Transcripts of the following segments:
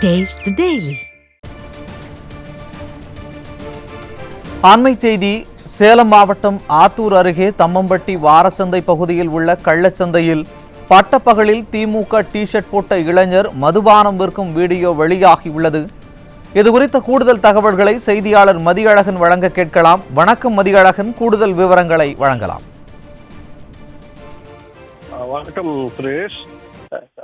Taste the Daily. அண்மை செய்தி. சேலம் மாவட்டம் ஆத்தூர் அருகே தம்மம்பட்டி வாரச்சந்தை பகுதியில் உள்ள கள்ளச்சந்தையில் பட்டப்பகலில் திமுக டி-ஷர்ட் போட்ட இளைஞர் மதுபானம் விற்கும் வீடியோ வெளியாகியுள்ளது. இதுகுறித்த கூடுதல் தகவல்களை செய்தியாளர் மதியழகன் வழங்க கேட்கலாம். வணக்கம் மதியழகன், கூடுதல் விவரங்களை வழங்கலாம். வணக்கம் சுரேஷ்.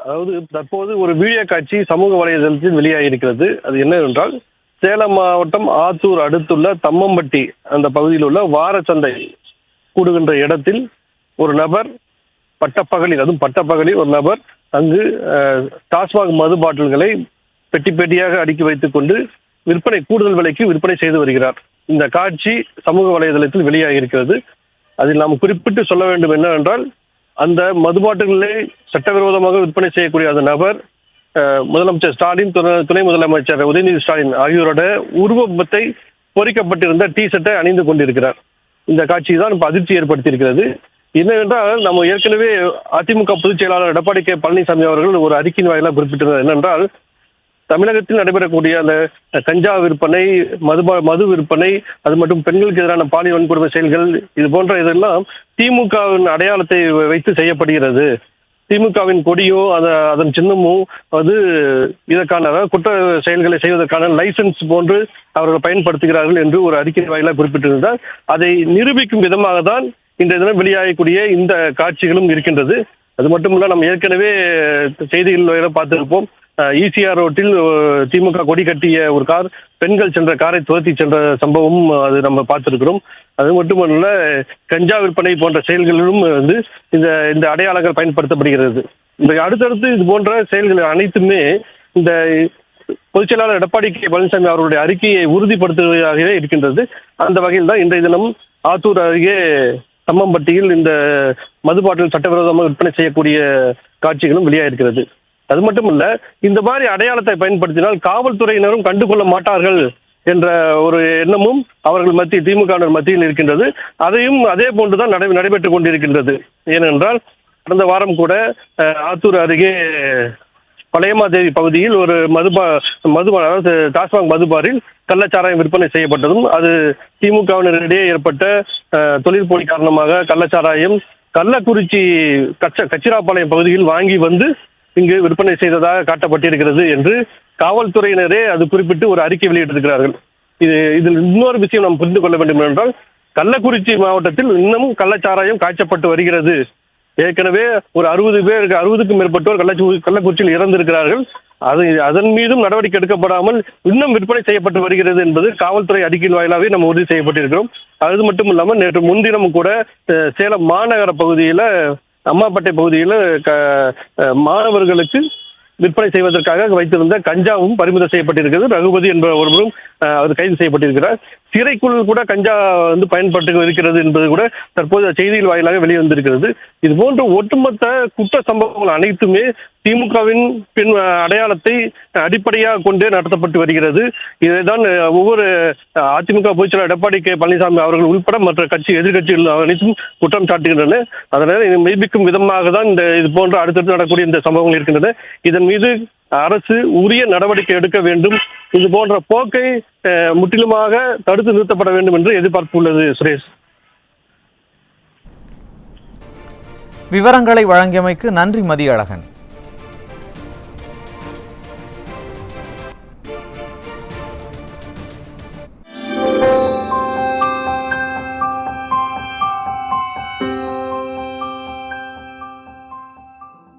அதாவது தற்போது ஒரு வீடியோ காட்சி சமூக வலைதளத்தில் வெளியாகியிருக்கிறது. அது என்னவென்றால், சேலம் மாவட்டம் ஆத்தூர் அடுத்துள்ள தம்மம்பட்டி அந்த பகுதியில் உள்ள வாரச்சந்தை கூடுகின்ற இடத்தில் ஒரு நபர் பட்டப்பகலில் ஒரு நபர் அங்கு டாஸ்மாக் மது பாட்டில்களை பெட்டி பெட்டியாக அடுக்கி வைத்துக் கொண்டு கூடுதல் விலைக்கு விற்பனை செய்து வருகிறார். இந்த காட்சி சமூக வலைதளத்தில் வெளியாகியிருக்கிறது. அதில் நாம் குறிப்பிட்டு சொல்ல வேண்டும் என்னவென்றால், அந்த மது பாட்டில்களை சட்டவிரோதமாக விற்பனை செய்யக்கூடிய அந்த நபர் முதலமைச்சர் ஸ்டாலின், துணை முதலமைச்சர் உதயநிதி ஸ்டாலின் ஆகியோரோட உருவத்தை பொறிக்கப்பட்டிருந்த டி-ஷர்ட்டை அணிந்து கொண்டிருக்கிறார். இந்த காட்சி தான் இப்போ அதிர்ச்சி ஏற்படுத்தியிருக்கிறது. என்னவென்றால், நம்ம ஏற்கனவே அதிமுக பொதுச் செயலாளர் எடப்பாடி கே பழனிசாமி அவர்கள் ஒரு அறிக்கையின் வாயிலாக குறிப்பிட்டிருந்தார். என்னென்றால், தமிழகத்தில் நடைபெறக்கூடிய அந்த கஞ்சா விற்பனை, மது விற்பனை, அது மட்டும் பெண்களுக்கு எதிரான பாலியல் வன்கொடுமை செயல்கள், இது போன்ற இதெல்லாம் திமுகவின் அடையாளத்தை வைத்து செய்யப்படுகிறது. திமுகவின் கொடியும் அதன் சின்னமும் இதற்கான குற்ற செயல்களை செய்வதற்கான லைசன்ஸ் போன்று அவர்கள் பயன்படுத்துகிறார்கள் என்று ஒரு அறிக்கை வாயிலாக குறிப்பிட்டிருந்தார். அதை நிரூபிக்கும் விதமாக தான் இந்த தினம் வெளியாகக்கூடிய இந்த காட்சிகளும் இருக்கின்றது. அது மட்டுமல்ல, நம்ம ஏற்கனவே செய்திகள் பார்த்திருப்போம். ஈசிஆர் ரோட்டில் திமுக கொடி கட்டிய ஒரு கார் பெண்கள் சென்ற காரை துரத்தி சென்ற சம்பவம் அது நம்ம பார்த்திருக்கிறோம். அது மட்டுமல்ல, கஞ்சா விற்பனை போன்ற செயல்களிலும் இந்த அடையாளங்கள் பயன்படுத்தப்படுகிறது. இந்த அடுத்தடுத்து இது போன்ற செயல்கள் அனைத்துமே இந்த பொதுச் செயலாளர் எடப்பாடி கே பழனிசாமி அவர்களுடைய அறிக்கையை உறுதிப்படுத்துவதாகவே இருக்கின்றது. அந்த வகையில் தான் இன்றைய தினம் ஆத்தூர் அருகே தம்மம்பட்டியில் இந்த மது பாட்டில் சட்டவிரோதமாக விற்பனை செய்யக்கூடிய காட்சிகளும் வெளியாகிருக்கிறது. அது மட்டுமல்ல, இந்த மாதிரி அடையாளத்தை பயன்படுத்தினால் காவல்துறையினரும் கண்டுகொள்ள மாட்டார்கள் என்ற ஒரு எண்ணமும் அவர்கள் திமுக மத்தியில் இருக்கின்றது. அதையும் அதே போன்றுதான் நடைபெற்றுக் கொண்டிருக்கின்றது. ஏனென்றால், கடந்த வாரம் கூட ஆத்தூர் அருகே பழையமாதேவி பகுதியில் ஒரு அதாவது டாஸ்மாக் மதுபாரில் கள்ளச்சாராயம் விற்பனை செய்யப்பட்டதும், அது திமுகவினரிடையே ஏற்பட்ட தொழிற்போட்டி காரணமாக கள்ளச்சாராயம் கள்ளக்குறிச்சி கச்சிராப்பாளையம் பகுதியில் வாங்கி இங்கு விற்பனை செய்ததாக காட்டப்பட்டிருக்கிறது என்று காவல்துறையினரே அது குறிப்பிட்டு ஒரு அறிக்கை வெளியிட்டிருக்கிறார்கள். இதில் இன்னொரு விஷயம் நாம் புரிந்து கொள்ள வேண்டும் என்றால், கள்ளக்குறிச்சி மாவட்டத்தில் இன்னமும் கள்ளச்சாராயம் காய்ச்சப்பட்டு வருகிறது. ஏற்கனவே ஒரு 60க்கும் மேற்பட்டோர் கள்ளக்குறிச்சியில் இறந்திருக்கிறார்கள். அதன் மீதும் நடவடிக்கை எடுக்கப்படாமல் இன்னும் விற்பனை செய்யப்பட்டு வருகிறது என்பது காவல்துறை அறிக்கையின் வாயிலாகவே நம்ம உறுதி செய்யப்பட்டிருக்கிறோம். அது மட்டும் இல்லாமல், நேற்று முன்தினம் கூட சேலம் மாநகர பகுதியில் அம்மாப்பேட்டை பகுதியில் மாணவர்களுக்கு விற்பனை செய்வதற்காக வைத்திருந்த கஞ்சாவும் பறிமுதல் செய்யப்பட்டிருக்கிறது. ரகுபதி என்ற ஒருவரும் அவர் கைது செய்யப்பட்டிருக்கிறார். சிறைக்குள் கூட கஞ்சா பயன்பட்டு இருக்கிறது என்பது கூட தற்போது செய்திகள் வாயிலாக வெளிவந்திருக்கிறது. இது போன்ற ஒட்டுமொத்த குற்ற சம்பவங்கள் அனைத்துமே திமுகவின் அடையாளத்தை அடிப்படையாக கொண்டே நடத்தப்பட்டு வருகிறது. இதைதான் ஒவ்வொரு அதிமுக பொதுச் செயலாளர் எடப்பாடி கே பழனிசாமி அவர்கள் உள்பட மற்ற எதிர்கட்சிகள் அனைத்தும் குற்றம் சாட்டுகின்றன. அதனால் இதை மெய்ப்பிக்கும் விதமாக தான் இது போன்ற அடுத்தடுத்து நடக்கக்கூடிய இந்த சம்பவங்கள் இருக்கின்றன. இதன் மீது அரசு உரிய நடவடிக்கை எடுக்க வேண்டும். இது போன்ற போக்கை முற்றிலுமாக தடுத்து நிறுத்தப்பட வேண்டும் என்று எதிர்பார்ப்பு உள்ளது. சுரேஷ், விவரங்களை வழங்கியமைக்கு நன்றி மதியழகன்.